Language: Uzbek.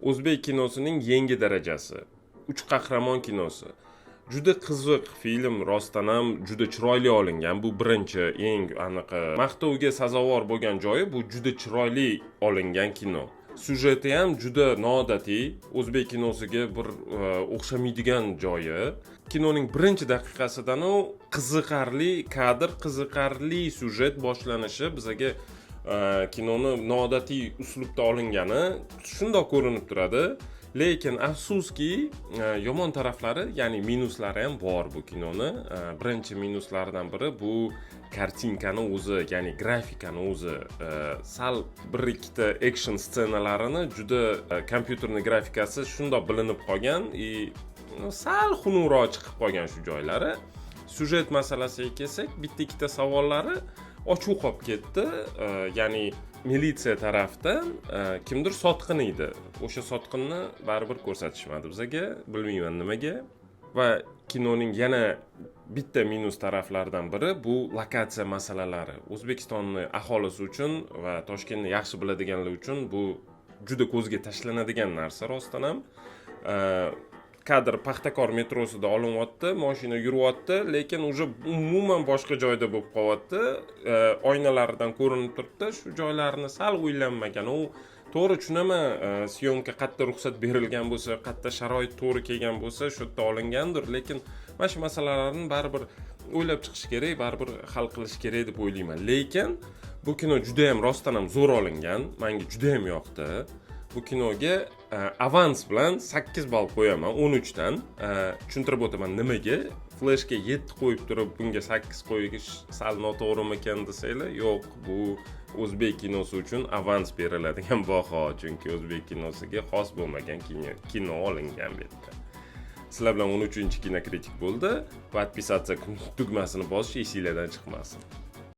O'zbek kinosining yangi darajasi. 3 qahramon kinosi. Juda qiziq film, rostdan ham juda chiroyli olingan. Bu birinchi eng aniq maqtovga sazovor bo'lgan joyi, bu juda chiroyli olingan kino. Sujeti ham juda noodatiy, o'zbek kinosiga bir o'xshamaydigan joyi. Kinoning birinchi daqiqasidan qiziqarli kadr, qiziqarli sujet boshlanishi bizaga kinoni noodatiy uslubda olingani shundoq ko'rinib turadi. Lekin afsuski yomon taraflari, ya'ni minuslari ham bor bu kinoni. Birinchi minuslaridan biri bu kartinkani o'zi, ya'ni grafikani o'zi. Sal bir ikkita action ssenalarini juda kompyuterning grafikasi shundoq bilinib qolgan, sal xunukroq chiqib qolgan shu joylari. Sujet masalasiga kelsak, bitta ikkita savollari ochuv qolib ketdi. Ya'ni militsiya tarafdan kimdir sotqin edi. O'sha sotqinni baribir ko'rsatishmadi bizaga, bilmayman nimaga. Va kinoning yana bitta minus taraflaridan biri bu lokatsiya masalalari. O'zbekistonning aholisi uchun va Toshkentni yaxshi biladiganlar uchun bu juda ko'zga tashlanadigan narsa rostdan ham. Kadr Paxtakor metrosida olinyapti, mashina yuryapti, lekin уже umuman boshqa joyda bo'lib qolyapti. Oynalaridan ko'rinib turibdi, shu joylarni sal o'ylanmagan. U to'g'ri tushunaman, syomka qayerda ruxsat berilgan bo'lsa, qayerda sharoit to'g'ri kelgan bo'lsa, shu yerda olingandir, lekin mana shu masalalarni baribir o'ylab chiqish kerak, baribir hal qilish kerak deb o'ylayman. Lekin bu kino juda ham rostdan ham zo'r olingan, menga juda ham yoqdi. Bu kinoga avans bilan 8 ball qo'yaman 13 dan. Tushuntirib o'taman nimaga. Flashga 7 qo'yib turib, bunga 8 qo'yish sal noto'g'rimi ekan desanglar, yo'q, bu o'zbek kinosi uchun avans beriladigan baho, chunki o'zbek kinosiga xos bo'lmagan kino olingan bu yerda. Sizlar bilan 13-kinokritik bo'ldi. Podpisatsiya tugmasini bosish esingizdan chiqmasin.